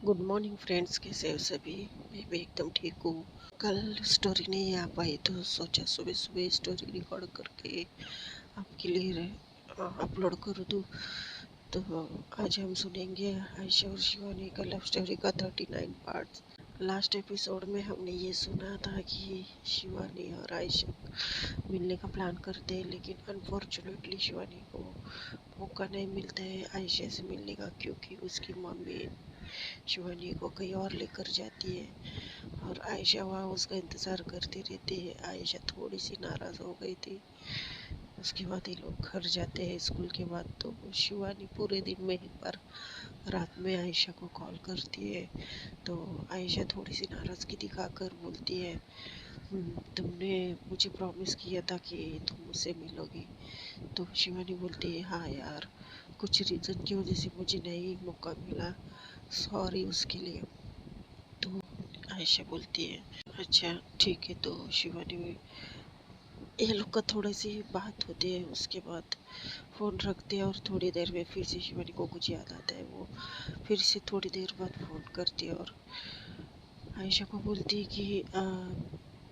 Good morning friends, कैसे हो सभी। मैं भी एकदम ठीक हूँ। कल स्टोरी नहीं आ पाई तो सोचा सुबह सुबह स्टोरी रिकॉर्ड करके आपके लिए अपलोड कर दूँ। तो आज हम सुनेंगे आयशा और शिवानी का लव स्टोरी का 39 पार्ट्स। लास्ट एपिसोड में हमने ये सुना था कि शिवानी और आयशा मिलने का प्लान करते हैं, लेकिन अनफॉर्चुनेटली शिवानी को मौका नहीं मिलता है आयशा से मिलने का, क्योंकि उसकी मम्मी शिवानी को कहीं और लेकर जाती है और आयशा वहाँ उसका इंतज़ार करती रहती है। आयशा थोड़ी सी नाराज़ हो गई थी। उसके बाद ये लोग घर जाते हैं स्कूल के बाद। तो शिवानी पूरे दिन में एक बार रात में आयशा को कॉल करती है। तो आयशा थोड़ी सी नाराज़गी दिखाकर बोलती है, तुमने मुझे प्रॉमिस किया था कि तुम मुझसे मिलोगी। तो शिवानी बोलती है, हाँ यार, कुछ रीज़न की वजह से मुझे नहीं मौका मिला, सॉरी उसके लिए। तो आयशा बोलती है, अच्छा ठीक है। तो शिवानी, ये लोग का थोड़ी सी बात होती है, उसके बाद फ़ोन रखते हैं और थोड़ी देर में फिर से शिवानी को कुछ याद आता है। वो फिर से थोड़ी देर बाद फ़ोन करती है और आयशा को बोलती है कि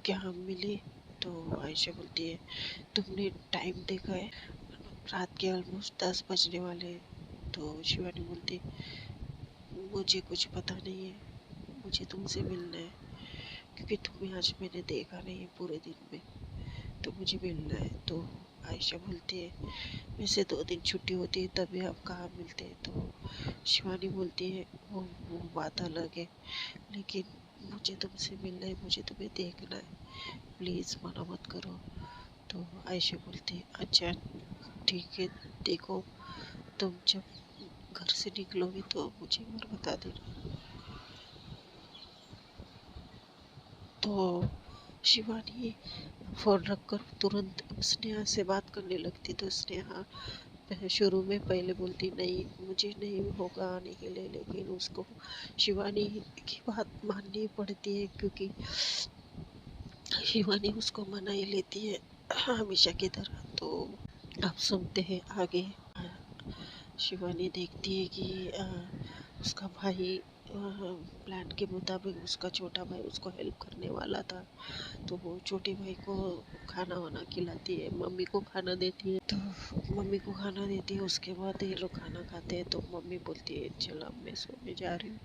क्या हम मिले। तो आयशा बोलती है, तुमने टाइम देखा है, रात के ऑलमोस्ट 10 बजने वाले हैं। तो शिवानी बोलती है, मुझे कुछ पता नहीं है, मुझे तुमसे मिलना है, क्योंकि तुम्हें आज मैंने देखा नहीं है पूरे दिन में, तो मुझे मिलना है। तो आयशा बोलती है, वैसे 2 दिन छुट्टी होती है तभी आप कहाँ मिलते हैं। तो शिवानी बोलती है, वो बात अलग है, लेकिन मुझे तुमसे मिलना है, मुझे तुम्हें देखना है, प्लीज़ मना मत करो। तो आयशा बोलती है, अच्छा ठीक है, देखो तुम जब घर से निकलोगी तो मुझे एक बार बता देना। तो शिवानी फ़ोन रखकर तुरंत स्नेहा से बात करने लगती। तो स्नेहा शुरू में पहले बोलती, नहीं मुझे नहीं होगा आने के लिए, लेकिन उसको शिवानी की बात माननी पड़ती है, क्योंकि शिवानी उसको मना ही लेती है हमेशा की तरह। तो अब सुनते हैं आगे। शिवानी देखती है कि उसका भाई प्लान के मुताबिक उसका छोटा भाई उसको हेल्प करने वाला था। तो वो छोटे भाई को खाना वाना खिलाती है, मम्मी को खाना देती है। तो मम्मी को खाना देती है, उसके बाद ये लोग खाना खाते हैं। तो मम्मी बोलती है, चलो अब मैं सोने जा रही हूँ,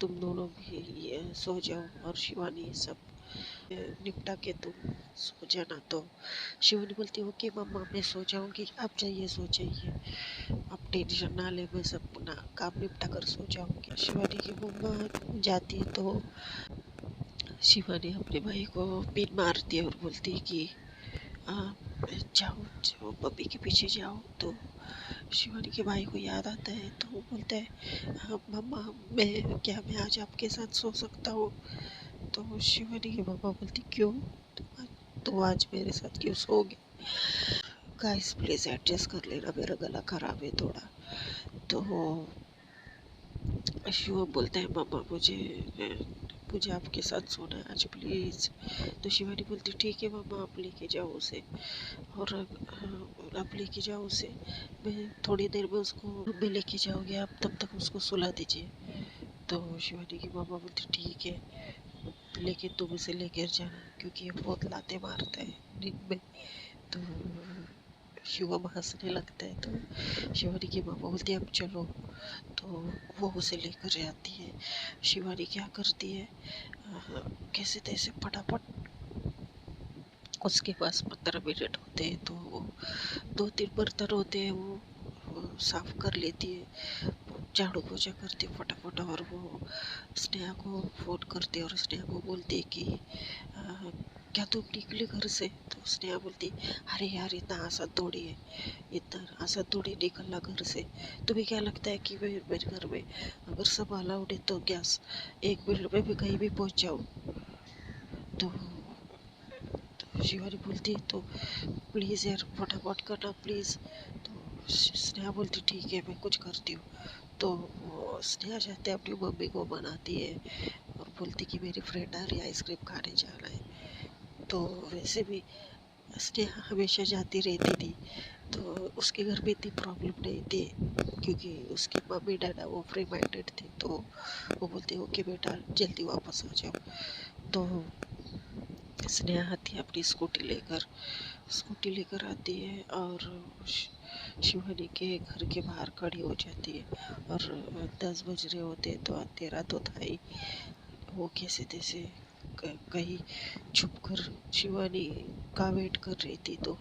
तुम दोनों भी ये सो जाओ और शिवानी सब निपटा के तुम सो जाना। तो शिवानी बोलती है, ओके मम्मा मैं सो जाऊँगी, आप जाइए सो जाइए, आप टेंशन ना ले, मैं सब ना काम निपटा कर सो जाऊँगी। शिवानी की मम्मा जाती है तो शिवानी अपने भाई को पिन मारती है और बोलती है कि आ, जाओ जाओ मम्मी के पीछे जाओ। तो शिवानी के भाई को याद आता है, तो वो बोलता है, हाँ मम्मा, मैं आज आपके साथ सो सकता हूँ। तो शिवानी की मम्मा बोलती, क्यों, तो आज मेरे साथ क्यों सोओगे। गाइस प्लीज़ एडजस्ट कर लेना, मेरा गला खराब है थोड़ा। तो शिव बोलता है, मम्मा मुझे आपके साथ सोना है आज प्लीज़। तो शिवानी बोलती, ठीक है मम्मा, आप लेके जाओ उसे, और आप लेके जाओ उसे, मैं थोड़ी देर में उसको रूम में लेके जाओगे आप, तब तक उसको सुला दीजिए। तो शिवानी की मम्मा बोलती, ठीक है, लेकिन तुम उसे लेकर जाना, क्योंकि ये बहुत लाते मारता है दिन में। तो शिवम हंसने लगता है। तो शिवानी की माँ बोलती है, अब चलो। तो वो उसे लेकर जाती है। शिवानी क्या करती है, कैसे तैसे फटाफट, उसके पास 15 मिनट होते हैं तो 2-3 बर्तन होते हैं, वो साफ कर लेती है, झाड़ू पोछा करती है फटाफट। और वो स्नेहा को फ़ोन करती है और स्नेहा को बोलती है कि क्या तुम निकले घर से। तो स्नेहा बोलती, अरे यार इतना आसान थोड़ी है, इतना आसान थोड़ी निकलना घर से। तुम्हें क्या लगता है कि मैं मेरे घर में अगर सब अलाउड है तो क्या 1 मिनट में भी कहीं भी पहुंच जाऊँ। तो शिवानी बोलती, तो प्लीज़ यार फटाफट करना प्लीज़। तो स्नेहा बोलती, ठीक है मैं कुछ करती हूँ। तो वो स्नेहा जाते अपनी मम्मी को मनाती है और बोलती कि मेरी फ्रेंड आ रही है, आइसक्रीम खाने जाना है। तो वैसे भी स्नेहा हमेशा जाती रहती थी, तो उसके घर में इतनी प्रॉब्लम नहीं थी, क्योंकि उसकी मम्मी डैडा वो फ्री माइंडेड थे, तो वो बोलते ओके बेटा जल्दी वापस आ जाओ। तो स्नेहा आती है अपनी स्कूटी लेकर आती है और शिवानी के घर के बाहर खड़ी हो जाती है। और 10 बज रहे होते तो अंधेरा तो था ही। वो कैसे तैसे कहीं छुप कर शिवानी का वेट कर रही थी। तो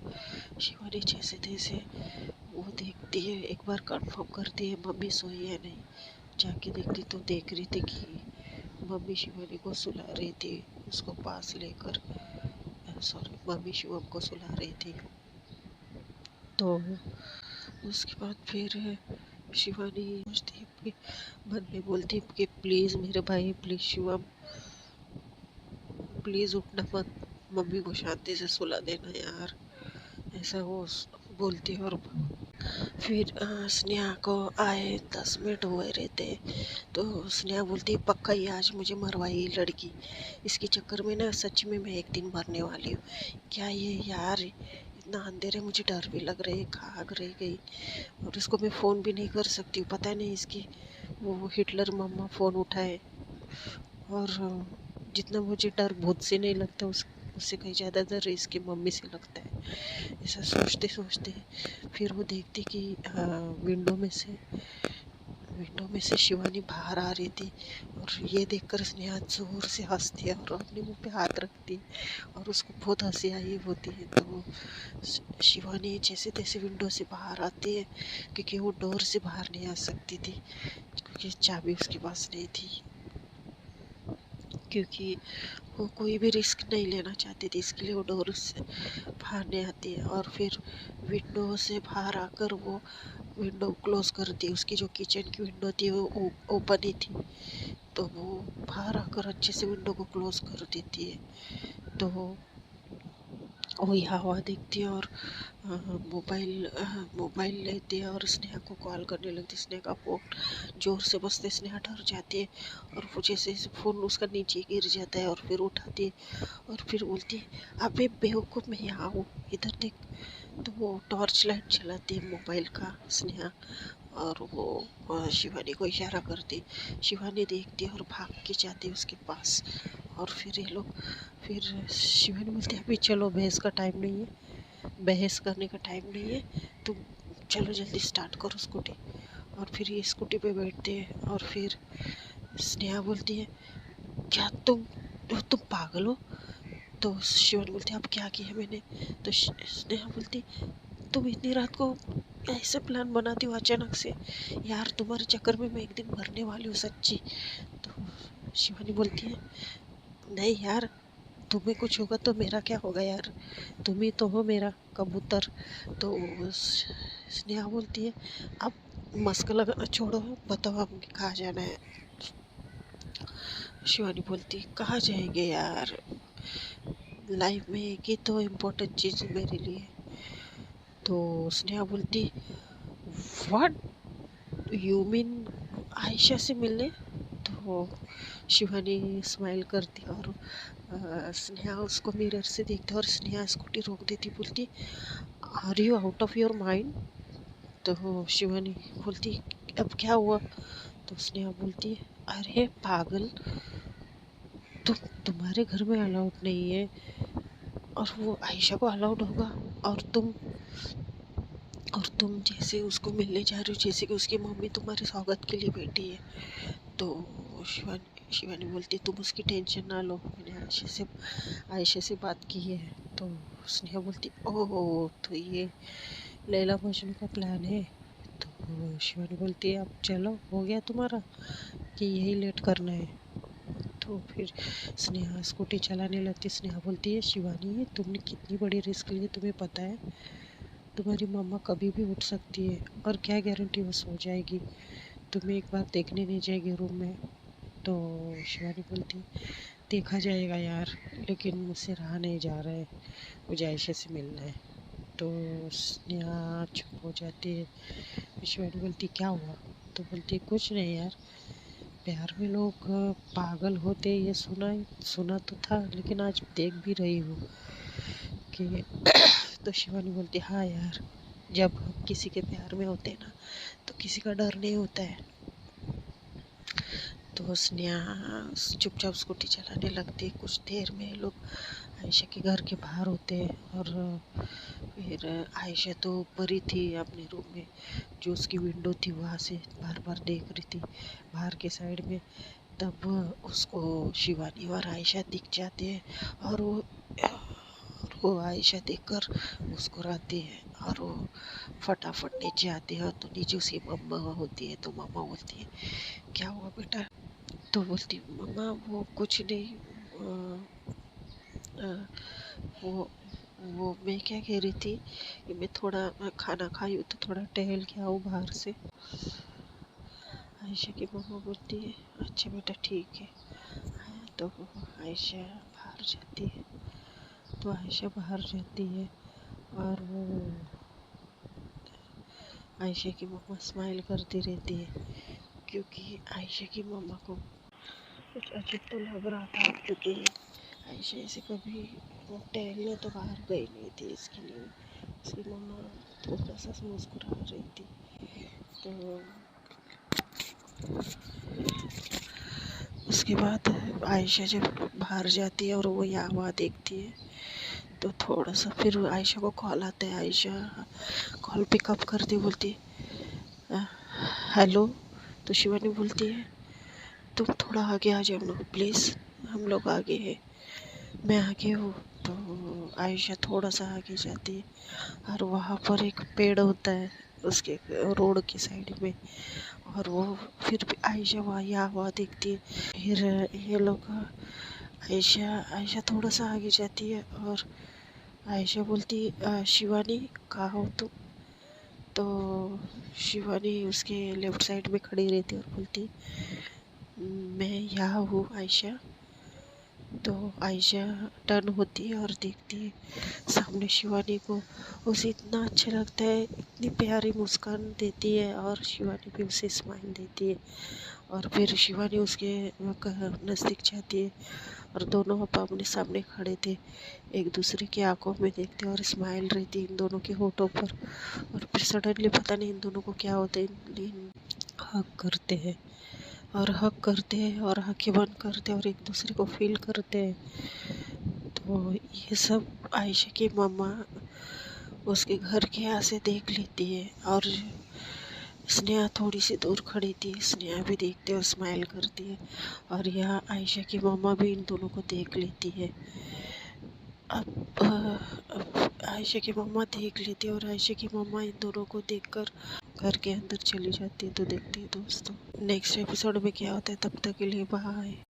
शिवानी जैसे तैसे वो देखती है, एक बार कंफर्म करती है मम्मी सोई है नहीं। जाके देखती तो देख रही थी कि मम्मी शिवानी को सुला रही थी, उसको पास लेकर। सॉरी, मम्मी शिवम को सुला रही थी। तो उसके बाद फिर शिवानी सोचती है कि मन में बोलती है कि प्लीज़ मेरे भाई, प्लीज़ शिवम, प्लीज़ उठना मत, मम्मी को शांति से सुला देना यार, ऐसा वो बोलती है। और फिर स्नेहा को आए 10 मिनट हुए रहते, तो स्नेहा बोलती है पक्का ही आज मुझे मरवाई लड़की, इसके चक्कर में ना सच में मैं एक दिन मरने वाली हूँ। क्या ये यार, इतना अंधेरे, मुझे डर भी लग रहा है, खाग रह गई। और इसको मैं फ़ोन भी नहीं कर सकती हूँ, पता नहीं इसकी वो हिटलर मम्मा फ़ोन उठाए। और जितना मुझे डर भूत से नहीं लगता, उससे कहीं ज़्यादा डर इसकी मम्मी से लगता है। ऐसा सोचते सोचते फिर वो देखती कि विंडो में से शिवानी बाहर आ रही थी। और ये देखकर स्नेहा जोर से हंसती है और अपने मुंह पे हाथ रखती है और उसको बहुत हंसी आई होती है। तो शिवानी जैसे तैसे विंडो से बाहर आती है, क्योंकि वो डोर से बाहर नहीं आ सकती थी, क्योंकि चाबी उसके पास नहीं थी, क्योंकि वो कोई भी रिस्क नहीं लेना चाहती थी, इसके लिए वो डोर से बाहर नहीं आती है। और फिर विंडो से बाहर आकर वो विंडो क्लोज कर दी, उसकी जो किचन की विंडो थी वो ओपन ही थी, तो वो बाहर आकर अच्छे से विंडो को क्लोज कर देती है। तो वही हवा देखती है और मोबाइल लेती है और स्नेहा को कॉल करने लगती है। स्नेहा का फ़ोन जोर से बजते स्नेहा डर जाती है और वो जैसे फ़ोन उसका नीचे गिर जाता है और फिर उठाती है और फिर बोलती है अबे बेवकूफ़, मैं यहाँ हूँ, इधर देख। तो वो टॉर्च लाइट चलाती है मोबाइल का स्नेहा, और वो शिवानी को इशारा करती। शिवानी देखती है और भाग के जाती है उसके पास। और फिर ये लोग, फिर शिवानी बोलती है अभी चलो, बहस करने का टाइम नहीं है, तुम चलो जल्दी स्टार्ट करो स्कूटी। और फिर ये स्कूटी पे बैठते हैं और फिर स्नेहा बोलती है क्या तुम पागल हो। तो शिवानी बोलती है अब क्या किया मैंने। तो स्नेहा बोलती तुम इतनी रात को ऐसे प्लान बनाती हो अचानक से, यार तुम्हारे चक्कर में मैं एक दिन मरने वाली हूँ सच्ची। तो शिवानी बोलती है नहीं यार, तुम्हें कुछ होगा तो मेरा क्या होगा यार, तुम ही तो हो मेरा कबूतर। तो स्नेहा बोलती है अब मस्का लगाना छोड़ो, बताओ अब कहाँ जाना है। शिवानी बोलती कहाँ जाएंगे यार, लाइफ में एक ही तो इम्पोर्टेंट चीज़ है मेरे लिए। तो स्नेहा बोलती व्हाट यू मीन, आयशा से मिलने। तो शिवानी स्माइल करती और स्नेहा उसको मिरर से देखती और स्नेहा स्कूटी रोक देती, बोलती are you out of your mind. तो शिवानी बोलती अब क्या हुआ। तो स्नेहा बोलती अरे पागल, तुम्हारे घर में अलाउड नहीं है और वो आयशा को अलाउड होगा, और तुम जैसे उसको मिलने जा रही हो जैसे कि उसकी मम्मी तुम्हारे स्वागत के लिए बैठी है। तो शिवानी बोलती तुम उसकी टेंशन ना लो, मैंने आयशा से बात की है। तो स्नेहा बोलती ओह, तो ये लैला मजनू का प्लान है। तो शिवानी बोलती है अब चलो, हो गया तुम्हारा कि यही लेट करना है। तो फिर स्नेहा स्कूटी चलाने लगती। स्नेहा बोलती है शिवानी तुमने कितनी बड़ी रिस्क ली, तुम्हें पता है तुम्हारी मम्मा कभी भी उठ सकती है और क्या गारंटी वो सो जाएगी, तुम्हें एक बार देखने नहीं जाएगी रूम में। तो शिवानी बोलती देखा जाएगा यार, लेकिन मुझसे रहा नहीं जा रहा है, मुझे आयशा से मिलना है। तो स्नेहा चुप हो जाती है। शिवानी बोलती क्या हुआ। तो बोलती कुछ नहीं यार, प्यार में लोग पागल होते ये सुना तो था, लेकिन आज देख भी रही हूँ कि तो शिवानी बोलती हाँ यार, जब हम किसी के प्यार में होते हैं ना, तो किसी का डर नहीं होता है। तो स्नेहा चुपचाप स्कूटी चलाने लगती है। कुछ देर में लोग आयशा के घर के बाहर होते हैं, और फिर आयशा तो ऊपर ही थी अपने रूम में। जो उसकी विंडो थी वहाँ से बार बार देख रही थी बाहर के साइड में। तब उसको शिवानी और आयशा दिख जाते हैं, और वो आयशा देखकर मुस्कुराती है, और वो फटाफट नीचे आती है। तो नीचे उसकी मम्मा होती है। तो मम्मा बोलती है, क्या हुआ बेटा? तो बोलती, मम्मा वो कुछ नहीं। अ, वो वो मैं क्या कह रही थी कि मैं थोड़ा खाना खाई हूँ, तो थोड़ा टहल के आओ बाहर से। आयशा की मम्मा बोलती है, अच्छा बेटा ठीक है। तो आयशा बाहर जाती है। तो आयशा बाहर जाती है, और वो आयशा की मम्मा स्माइल करती रहती है, क्योंकि आयशा की मम्मा को कुछ अजीब तो लग रहा था, क्योंकि आयशा ऐसे कभी टहलने तो बाहर गई नहीं थी। इसके लिए उसकी मम्मा थोड़ा सा मुस्कुरा रही थी। तो उसके बाद आयशा जब बाहर जाती है और वो यहाँ वहाँ देखती है, तो थोड़ा सा फिर आयशा को कॉल आता है। आयशा कॉल पिकअप करती बोलती, हेलो। तो शिवानी बोलती है, तुम थोड़ा आगे आ जाओ ना प्लीज़, हम लोग आगे हैं, मैं आगे हूँ। तो आयशा थोड़ा सा आगे जाती है, और वहाँ पर एक पेड़ होता है उसके रोड की साइड में। और वो फिर भी आयशा वहाँ यहाँ वहाँ देखती है। फिर ये लोग आयशा आयशा थोड़ा सा आगे जाती है, और आयशा बोलती, शिवानी कहाँ हो तुम? तो शिवानी उसके लेफ्ट साइड में खड़ी रहती है और बोलती, मैं यहाँ हूँ आयशा। तो आयशा टर्न होती है और देखती है सामने शिवानी को। उसे इतना अच्छा लगता है, इतनी प्यारी मुस्कान देती है, और शिवानी भी उसे स्माइल देती है। और फिर शिवानी उसके नज़दीक जाती है, और दोनों अब आमने सामने खड़े थे, एक दूसरे की आंखों में देखते और स्माइल रहती इन दोनों के होठों पर। और फिर सडनली पता नहीं इन दोनों को क्या होता है, हग करते हैं, और हग करते हैं, और आंखें बंद करते हैं, और एक दूसरे को फील करते हैं। तो ये सब आयशा की मम्मा उसके घर के यहाँ से देख लेती है, और स्नेहा थोड़ी सी दूर खड़ी थी। स्नेहा भी देखती है और स्माइल करती है, और यहाँ आयशा की मम्मा भी इन दोनों को देख लेती है। अब आयशा की मम्मा देख लेती है, और आयशा की मम्मा इन दोनों को देखकर घर के अंदर चली जाती है। तो देखते हैं दोस्तों नेक्स्ट एपिसोड में क्या होता है। तब तक के लिए बाय।